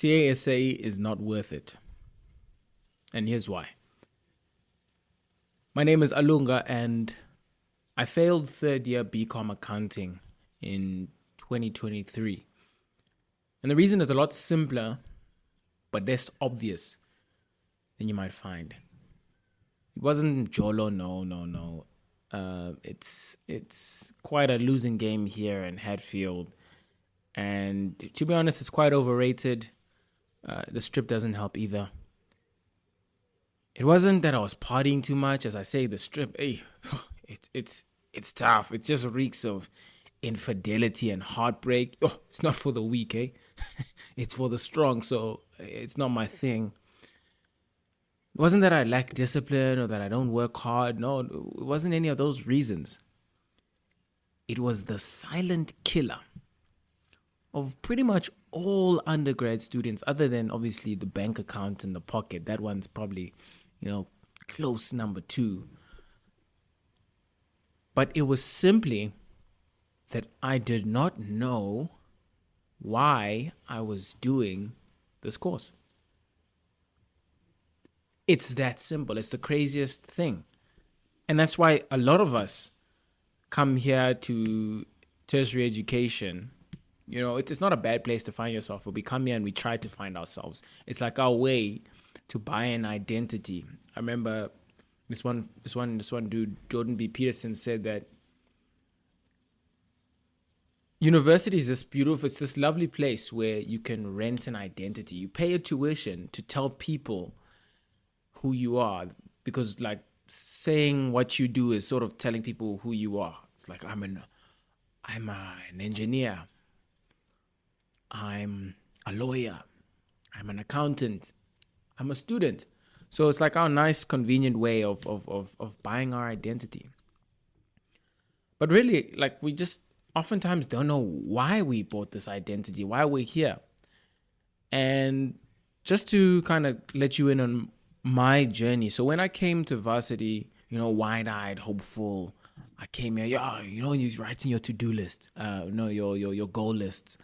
CASA is not worth it. And here's why. My name is Alunga, and I failed third year BCom accounting in 2023. And the reason is a lot simpler, but less obvious than you might find. It wasn't Jolo, no. It's quite a losing game here in Hatfield. And to be honest, it's quite overrated. The strip doesn't help either. It wasn't that I was partying too much. As I say, the strip, hey, it's tough. It just reeks of infidelity and heartbreak. Oh, it's not for the weak, eh? It's for the strong, so it's not my thing. It wasn't that I lack discipline or that I don't work hard. No, it wasn't any of those reasons. It was the silent killer of pretty much all undergrad students, other than obviously the bank account in the pocket. That one's probably, close number 2. But it was simply that I did not know why I was doing this course. It's that simple. It's the craziest thing. And that's why a lot of us come here to tertiary education. It's not a bad place to find yourself, but we come here and we try to find ourselves. It's like our way to buy an identity. I remember this one dude, Jordan B. Peterson, said that university is it's this lovely place where you can rent an identity. You pay a tuition to tell people who you are, because like saying what you do is sort of telling people who you are. It's like I'm an engineer. I'm a lawyer. I'm an accountant. I'm a student. So it's like our nice, convenient way of buying our identity. But really, like, we just oftentimes don't know why we bought this identity, why we're here. And just to kind of let you in on my journey. So when I came to varsity, wide-eyed, hopeful, I came here, when you're writing your to-do list, your goal lists.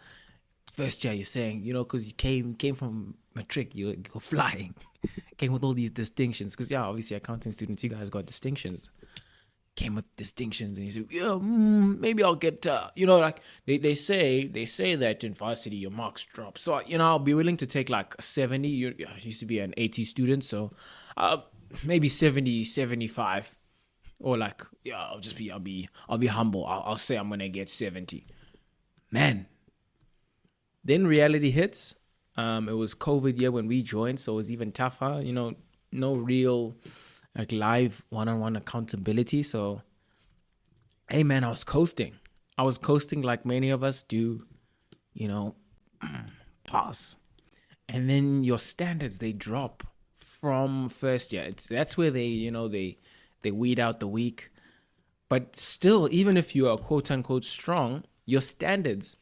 First year, you're saying, because you came from matric, you're flying, came with all these distinctions. Because obviously accounting students, you guys got distinctions. Came with distinctions, and you say, maybe I'll get, like they say that in varsity your marks drop. So I'll be willing to take like a 70. I used to be an 80 student, so maybe 70, 75, or like I'll be humble. I'll say I'm gonna get 70. Man. Then reality hits. It was COVID year when we joined, so it was even tougher. No real like live one-on-one accountability. So, hey man, I was coasting. Like many of us do. Pass, and then your standards, they drop from first year. That's where they weed out the weak. But still, even if you are quote unquote strong, your standards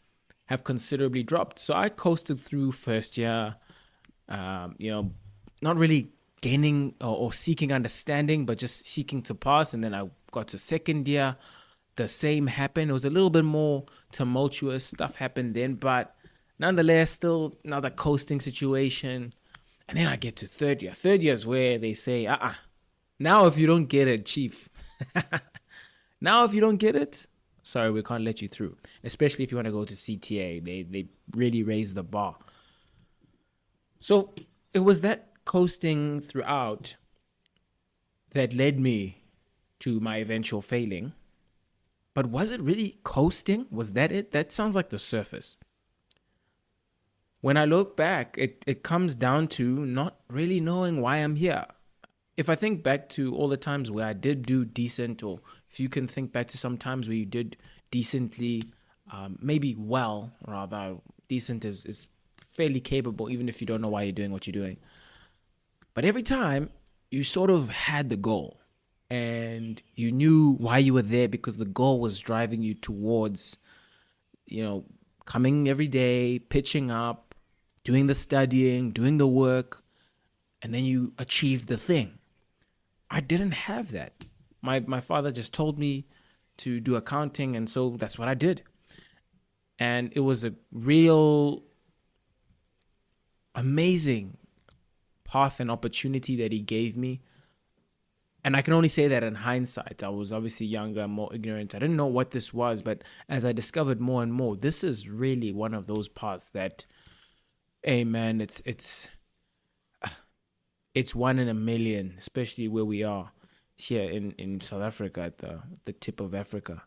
have considerably dropped. So I coasted through first year, not really gaining or seeking understanding, but just seeking to pass. And then I got to second year. The same happened. It was a little bit more tumultuous. Stuff happened then, but nonetheless, still another coasting situation. And then I get to third year. Third year is where they say, now if you don't get it, chief. Now if you don't get it, sorry, we can't let you through. Especially if you want to go to CTA. They really raise the bar. So it was that coasting throughout that led me to my eventual failing. But was it really coasting? Was that it? That sounds like the surface. When I look back, it comes down to not really knowing why I'm here. If I think back to all the times where I did do decent, or if you can think back to some times where you did decently, maybe well, rather, decent is fairly capable, even if you don't know why you're doing what you're doing. But every time, you sort of had the goal, and you knew why you were there, because the goal was driving you towards, coming every day, pitching up, doing the studying, doing the work, and then you achieved the thing. I didn't have that. My father just told me to do accounting, and so that's what I did. And it was a real amazing path and opportunity that he gave me. And I can only say that in hindsight. I was obviously younger, more ignorant. I didn't know what this was, but as I discovered more and more, this is really one of those paths that, hey man, it's one in a million, especially where we are here in South Africa, at the tip of Africa.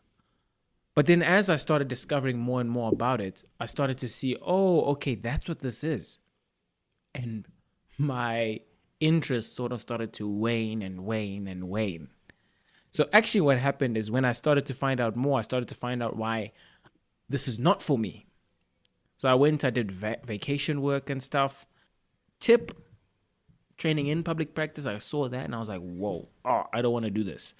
But then as I started discovering more and more about it, I started to see, oh, okay, that's what this is. And my interest sort of started to wane and wane and wane. So actually what happened is when I started to find out more, I started to find out why this is not for me. So I did vacation work and stuff. Tip, training in public practice, I saw that and I was like, whoa, I don't want to do this.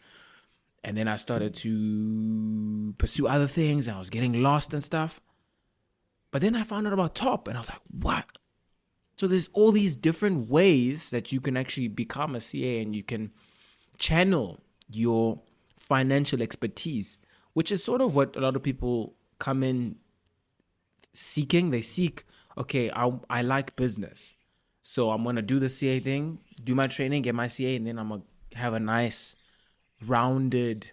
And then I started to pursue other things and I was getting lost and stuff. But then I found out about TOP and I was like, what? So there's all these different ways that you can actually become a CA and you can channel your financial expertise, which is sort of what a lot of people come in seeking. They seek, okay, I like business. So I'm going to do the CA thing, do my training, get my CA, and then I'm going to have a nice, rounded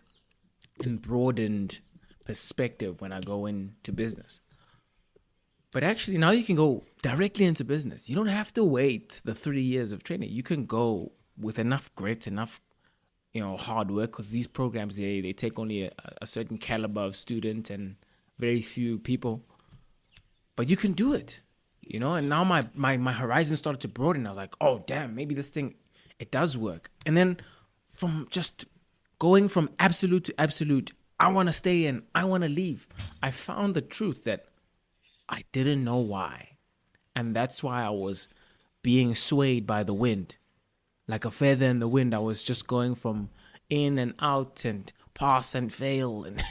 and broadened perspective when I go into business. But actually, now you can go directly into business. You don't have to wait the 3 years of training. You can go with enough grit, enough, hard work, because these programs, they take only a certain caliber of student and very few people. But you can do it, and now my horizon started to broaden. I was like, oh, damn, maybe this thing, it does work. And then from just going from absolute to absolute, I want to stay in, I want to leave, I found the truth that I didn't know why. And that's why I was being swayed by the wind. Like a feather in the wind, I was just going from in and out and pass and fail. And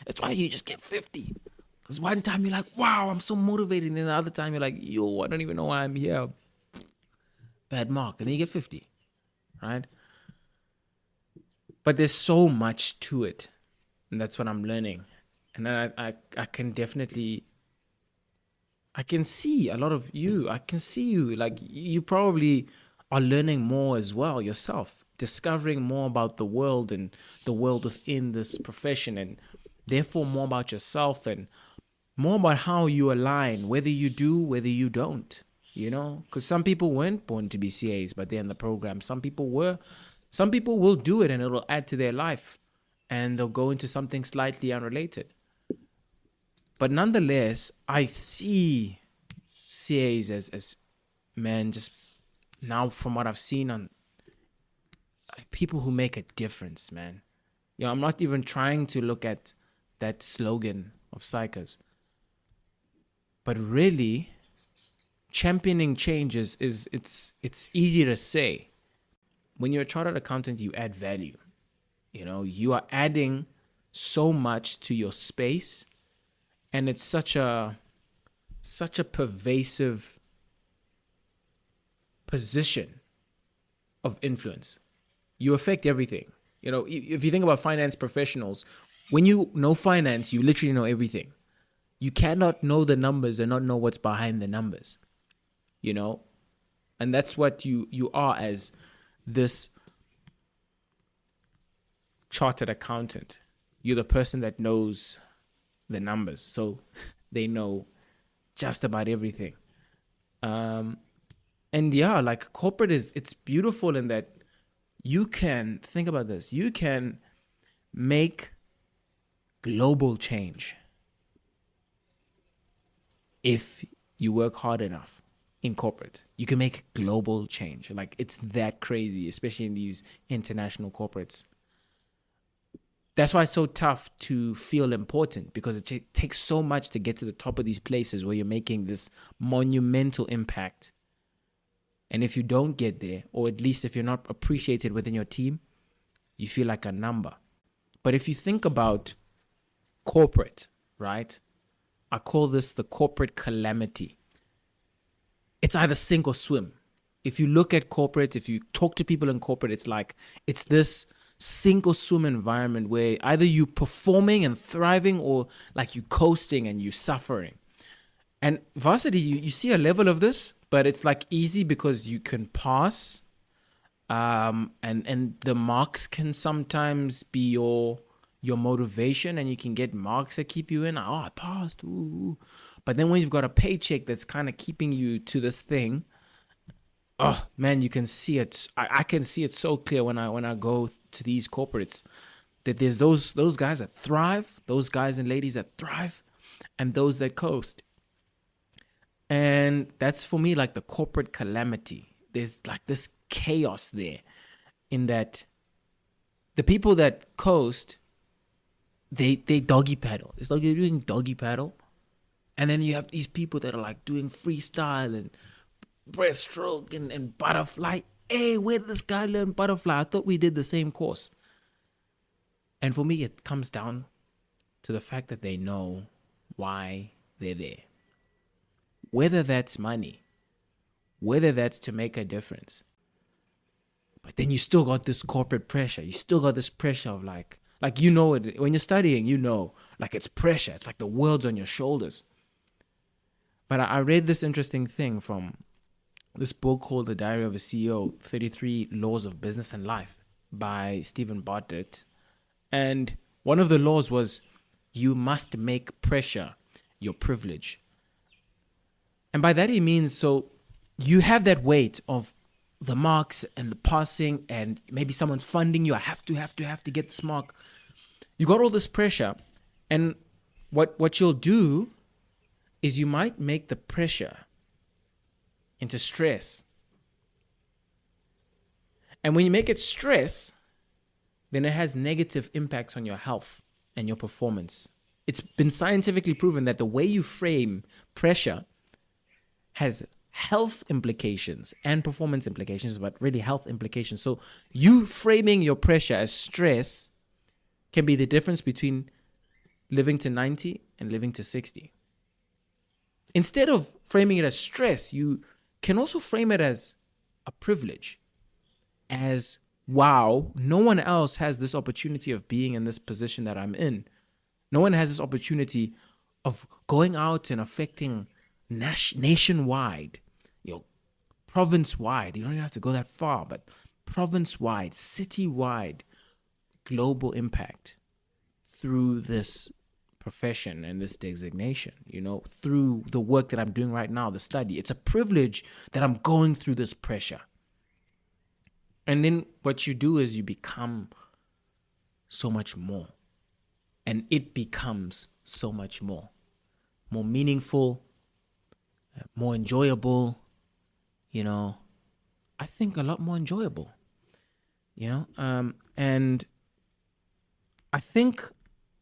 that's why you just get 50. Because one time you're like, wow, I'm so motivated. And then the other time you're like, yo, I don't even know why I'm here. Bad mark. And then you get 50, right? But there's so much to it. And that's what I'm learning. And then I can definitely... I can see a lot of you. I can see you. Like, you probably are learning more as well yourself, discovering more about the world and the world within this profession, and therefore more about yourself and more about how you align, whether you do, whether you don't, because some people weren't born to be CAs, but they're in the program. Some people were. Some people will do it and it'll add to their life and they'll go into something slightly unrelated. But nonetheless, I see CAs as man, just now from what I've seen on people who make a difference, man. I'm not even trying to look at that slogan of Psychers. But really, championing change it's easy to say. When you're a chartered accountant, you add value. You are adding so much to your space. And it's such a pervasive position of influence. You affect everything. If you think about finance professionals, when you know finance, you literally know everything. You cannot know the numbers and not know what's behind the numbers. And that's what you are as this chartered accountant. You're the person that knows the numbers, so they know just about everything. And yeah, like corporate it's beautiful in that you can think about this. You can make global change if you work hard enough in corporate. You can make global change. Like, it's that crazy, especially in these international corporates. That's why it's so tough to feel important, because it takes so much to get to the top of these places where you're making this monumental impact. And if you don't get there, or at least if you're not appreciated within your team, you feel like a number. But if you think about corporate, right? I call this the corporate calamity. It's either sink or swim. If you look at corporate, if you talk to people in corporate, it's this sink or swim environment where either you performing and thriving, or like you coasting and you suffering. And varsity, you see a level of this, but it's like easy because you can pass. And the marks can sometimes be your motivation, and you can get marks that keep you in. Oh, I passed. Ooh. But then when you've got a paycheck that's kind of keeping you to this thing, oh man, you can see it. I can see it so clear when I go to these corporates, that there's those guys that thrive, those guys and ladies that thrive, and those that coast. And that's for me like the corporate calamity. There's like this chaos there, in that the people that coast, they doggy paddle. It's like you're doing doggy paddle, and then you have these people that are like doing freestyle and breaststroke and butterfly. Hey, where did this guy learn butterfly? I thought we did the same course. And for me, it comes down to the fact that they know why they're there. Whether that's money, whether that's to make a difference. But then you still got this corporate pressure. You still got this pressure of like you know it. When you're studying, you know, like it's pressure. It's like the world's on your shoulders. But I read this interesting thing from this book called The Diary of a CEO, 33 Laws of Business and Life by Stephen Bartlett. And one of the laws was, you must make pressure your privilege. And by that he means, so you have that weight of the marks and the passing, and maybe someone's funding you. I have to get this mark. You got all this pressure, and what you'll do is you might make the pressure into stress. And when you make it stress, then it has negative impacts on your health and your performance. It's been scientifically proven that the way you frame pressure has health implications and performance implications, but really health implications. So you framing your pressure as stress can be the difference between living to 90 and living to 60. Instead of framing it as stress, you can also frame it as a privilege, as, wow, no one else has this opportunity of being in this position that I'm in. No one has this opportunity of going out and affecting nationwide, province-wide. You don't even have to go that far, but province-wide, city-wide, global impact through this profession and this designation, through the work that I'm doing right now, the study. It's a privilege that I'm going through this pressure. And then what you do is you become so much more. And it becomes so much more meaningful, more enjoyable, I think a lot more enjoyable, and I think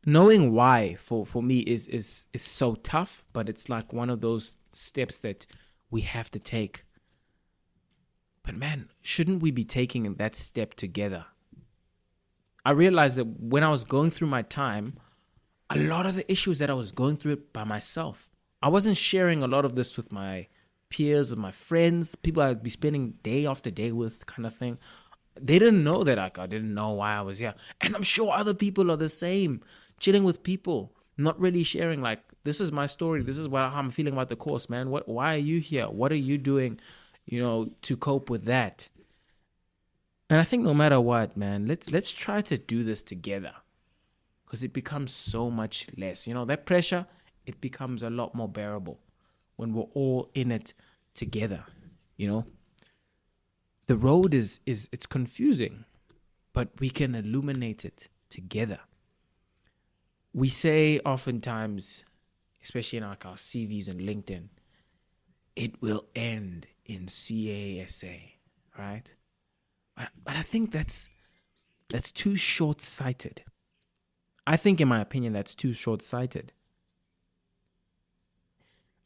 knowing why for me is so tough, but it's like one of those steps that we have to take. But man, shouldn't we be taking that step together? I realized that when I was going through my time, a lot of the issues that I was going through it by myself. I wasn't sharing a lot of this with my peers, with my friends, people I'd be spending day after day with, kind of thing. They didn't know that I didn't know why I was here. And I'm sure other people are the same, chilling with people, not really sharing, like, this is my story. This is what I'm feeling about the course, man. Why are you here? What are you doing, to cope with that? And I think no matter what, man, let's try to do this together, because it becomes so much less. That pressure, it becomes a lot more bearable when we're all in it together. The road it's confusing, but we can illuminate it together. We say oftentimes, especially in like our CVs and LinkedIn, it will end in CASA, right? But I think that's too short-sighted. I think, in my opinion, that's too short-sighted.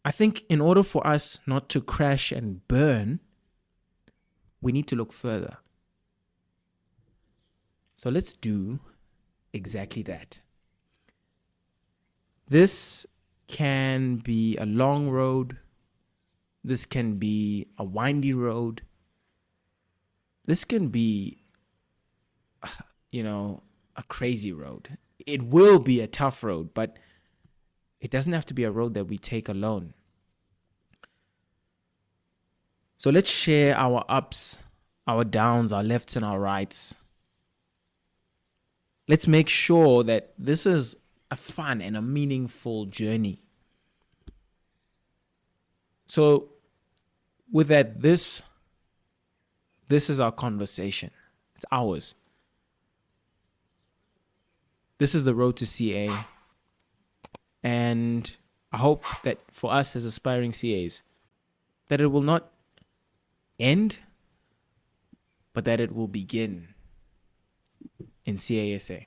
I think in order for us not to crash and burn, we need to look further. So let's do exactly that. This can be a long road. This can be a windy road. This can be, a crazy road. It will be a tough road, but it doesn't have to be a road that we take alone. So let's share our ups, our downs, our lefts and our rights. Let's make sure that this is a fun and a meaningful journey. So with that, this is our conversation. It's ours. This is the road to CA. And I hope that for us as aspiring CAs, that it will not end, but that it will begin in CASA.